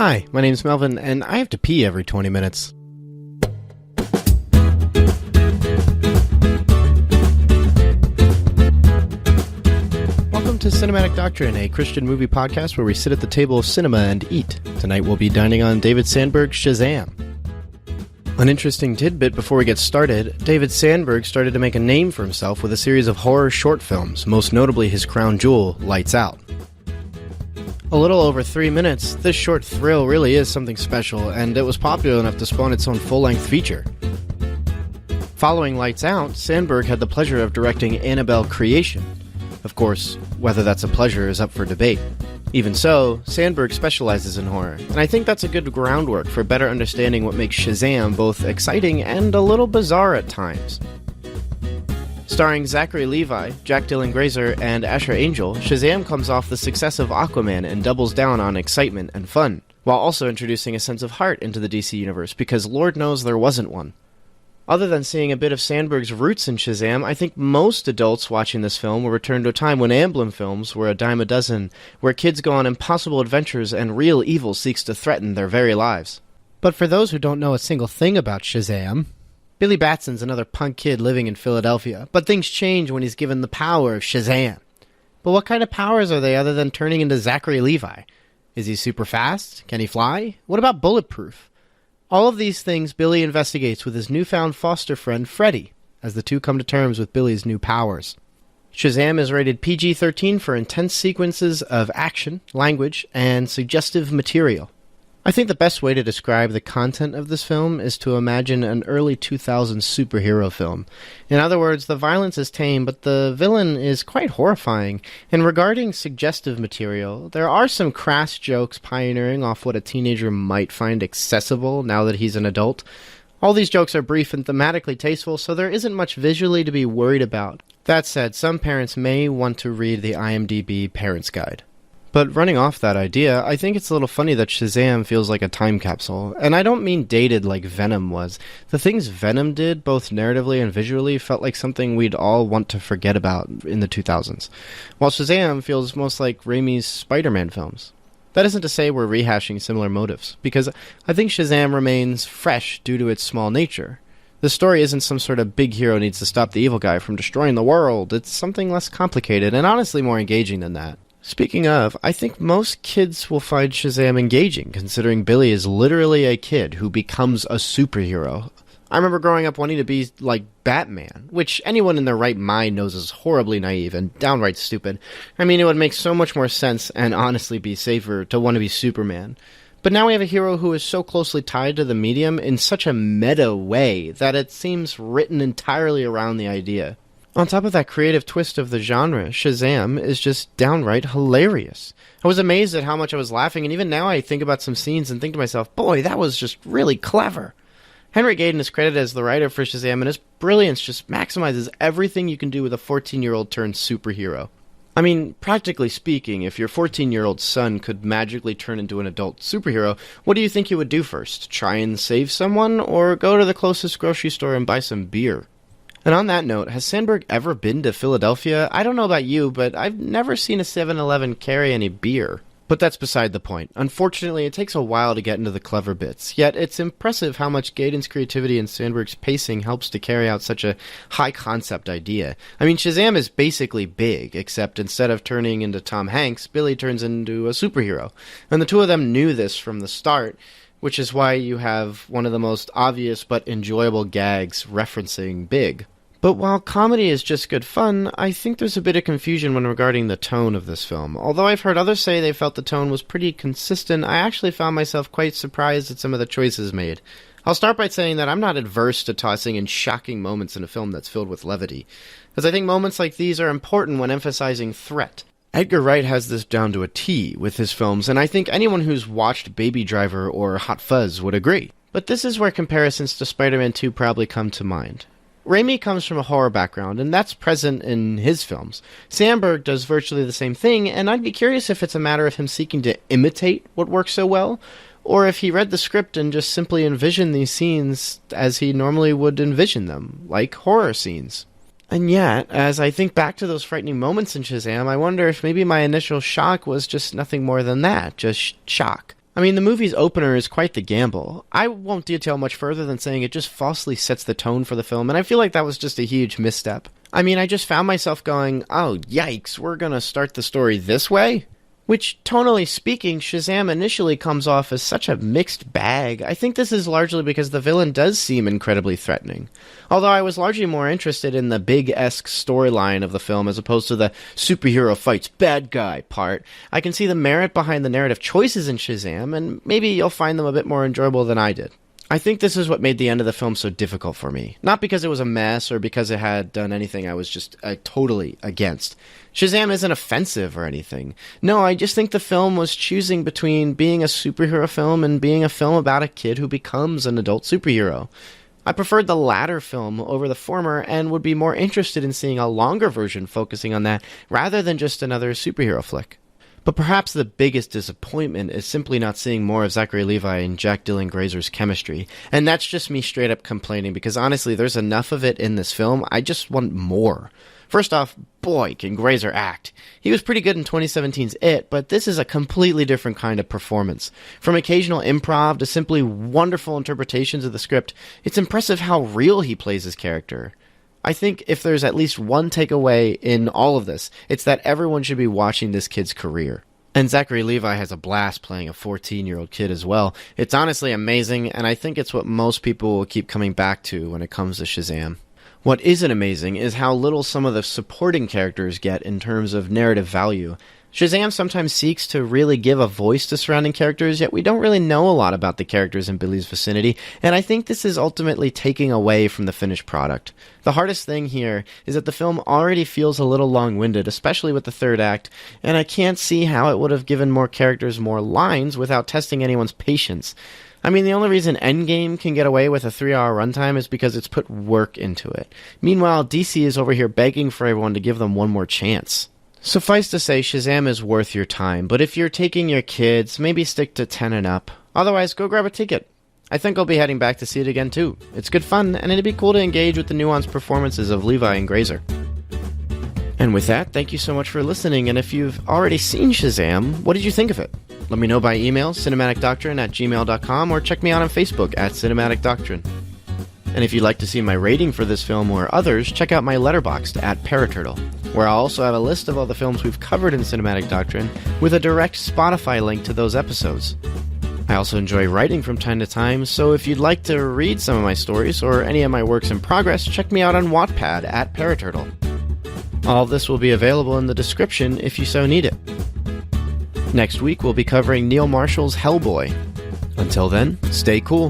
Hi, my name's Melvin, and I have to pee every 20 minutes. Welcome to Cinematic Doctrine, a Christian movie podcast where we sit at the table of cinema and eat. Tonight we'll be dining on David Sandberg's Shazam. An interesting tidbit before we get started, David Sandberg started to make a name for himself with a series of horror short films, most notably his crown jewel, Lights Out. A little over 3 minutes, this short thrill really is something special, and it was popular enough to spawn its own full-length feature. Following Lights Out, Sandberg had the pleasure of directing Annabelle Creation. Of course, whether that's a pleasure is up for debate. Even so, Sandberg specializes in horror, and I think that's a good groundwork for better understanding what makes Shazam both exciting and a little bizarre at times. Starring Zachary Levi, Dylan Grazer, and Asher Angel, Shazam comes off the success of Aquaman and doubles down on excitement and fun, while also introducing a sense of heart into the DC universe, because Lord knows there wasn't one. Other than seeing a bit of Sandberg's roots in Shazam, I think most adults watching this film will return to a time when Amblin films were a dime a dozen, where kids go on impossible adventures and real evil seeks to threaten their very lives. But for those who don't know a single thing about Shazam, Billy Batson's another punk kid living in Philadelphia, but things change when he's given the power of Shazam. But what kind of powers are they other than turning into Zachary Levi? Is he super fast? Can he fly? What about bulletproof? All of these things Billy investigates with his newfound foster friend Freddy, as the two come to terms with Billy's new powers. Shazam is rated PG-13 for intense sequences of action, language, and suggestive material. I think the best way to describe the content of this film is to imagine an early 2000s superhero film. In other words, the violence is tame, but the villain is quite horrifying. And regarding suggestive material, there are some crass jokes pioneering off what a teenager might find accessible now that he's an adult. All these jokes are brief and thematically tasteful, so there isn't much visually to be worried about. That said, some parents may want to read the IMDb Parents Guide. But running off that idea, I think it's a little funny that Shazam feels like a time capsule. And I don't mean dated like Venom was. The things Venom did, both narratively and visually, felt like something we'd all want to forget about in the 2000s. While Shazam feels most like Raimi's Spider-Man films. That isn't to say we're rehashing similar motives, because I think Shazam remains fresh due to its small nature. The story isn't some sort of big hero needs to stop the evil guy from destroying the world. It's something less complicated and honestly more engaging than that. Speaking of, I think most kids will find Shazam engaging, considering Billy is literally a kid who becomes a superhero. I remember growing up wanting to be like Batman, which anyone in their right mind knows is horribly naive and downright stupid. I mean, it would make so much more sense and honestly be safer to want to be Superman. But now we have a hero who is so closely tied to the medium in such a meta way that it seems written entirely around the idea. On top of that creative twist of the genre, Shazam is just downright hilarious. I was amazed at how much I was laughing, and even now I think about some scenes and think to myself, boy, that was just really clever. Henry Gayden is credited as the writer for Shazam, and his brilliance just maximizes everything you can do with a 14-year-old turned superhero. I mean, practically speaking, if your 14-year-old son could magically turn into an adult superhero, what do you think you would do first? Try and save someone, or go to the closest grocery store and buy some beer? And on that note, has Sandberg ever been to Philadelphia? I don't know about you, but I've never seen a 7-Eleven carry any beer. But that's beside the point. Unfortunately, it takes a while to get into the clever bits, yet it's impressive how much Gayden's creativity and Sandberg's pacing helps to carry out such a high-concept idea. I mean, Shazam is basically big, except instead of turning into Tom Hanks, Billy turns into a superhero. And the two of them knew this from the start, which is why you have one of the most obvious but enjoyable gags referencing Big. But while comedy is just good fun, I think there's a bit of confusion when regarding the tone of this film. Although I've heard others say they felt the tone was pretty consistent, I actually found myself quite surprised at some of the choices made. I'll start by saying that I'm not adverse to tossing in shocking moments in a film that's filled with levity, as I think moments like these are important when emphasizing threat. Edgar Wright has this down to a T with his films, and I think anyone who's watched Baby Driver or Hot Fuzz would agree. But this is where comparisons to Spider-Man 2 probably come to mind. Raimi comes from a horror background, and that's present in his films. Sandberg does virtually the same thing, and I'd be curious if it's a matter of him seeking to imitate what works so well, or if he read the script and just simply envisioned these scenes as he normally would envision them, like horror scenes. And yet, as I think back to those frightening moments in Shazam, I wonder if maybe my initial shock was just nothing more than that, just shock. I mean, the movie's opener is quite the gamble. I won't detail much further than saying it just falsely sets the tone for the film, and I feel like that was just a huge misstep. I mean, I just found myself going, oh, yikes, we're gonna start the story this way? Which, tonally speaking, Shazam initially comes off as such a mixed bag. I think this is largely because the villain does seem incredibly threatening. Although I was largely more interested in the big-esque storyline of the film as opposed to the superhero fights bad guy part, I can see the merit behind the narrative choices in Shazam, and maybe you'll find them a bit more enjoyable than I did. I think this is what made the end of the film so difficult for me. Not because it was a mess or because it had done anything I was just totally against. Shazam isn't offensive or anything. No, I just think the film was choosing between being a superhero film and being a film about a kid who becomes an adult superhero. I preferred the latter film over the former and would be more interested in seeing a longer version focusing on that rather than just another superhero flick. But perhaps the biggest disappointment is simply not seeing more of Zachary Levi and Dylan Grazer's chemistry. And that's just me straight up complaining because honestly, there's enough of it in this film, I just want more. First off, boy, can Grazer act. He was pretty good in 2017's It, but this is a completely different kind of performance. From occasional improv to simply wonderful interpretations of the script, it's impressive how real he plays his character. I think if there's at least one takeaway in all of this, it's that everyone should be watching this kid's career. And Zachary Levi has a blast playing a 14-year-old kid as well. It's honestly amazing, and I think it's what most people will keep coming back to when it comes to Shazam. What isn't amazing is how little some of the supporting characters get in terms of narrative value. Shazam sometimes seeks to really give a voice to surrounding characters, yet we don't really know a lot about the characters in Billy's vicinity, and I think this is ultimately taking away from the finished product. The hardest thing here is that the film already feels a little long-winded, especially with the third act, and I can't see how it would have given more characters more lines without testing anyone's patience. I mean, the only reason Endgame can get away with a 3-hour runtime is because it's put work into it. Meanwhile, DC is over here begging for everyone to give them one more chance. Suffice to say, Shazam is worth your time, but if you're taking your kids, maybe stick to 10 and up. Otherwise, go grab a ticket. I think I'll be heading back to see it again too. It's good fun, and it'd be cool to engage with the nuanced performances of Levi and Grazer. And with that, thank you so much for listening, and if you've already seen Shazam, what did you think of it? Let me know by email, cinematicdoctrine@gmail.com, or check me out on Facebook @cinematicdoctrine. And if you'd like to see my rating for this film or others, check out my Letterboxd @Paraturtle, where I'll also have a list of all the films we've covered in Cinematic Doctrine with a direct Spotify link to those episodes. I also enjoy writing from time to time, so if you'd like to read some of my stories or any of my works in progress, check me out on Wattpad @Paraturtle. All of this will be available in the description if you so need it. Next week we'll be covering Neil Marshall's Hellboy. Until then, stay cool.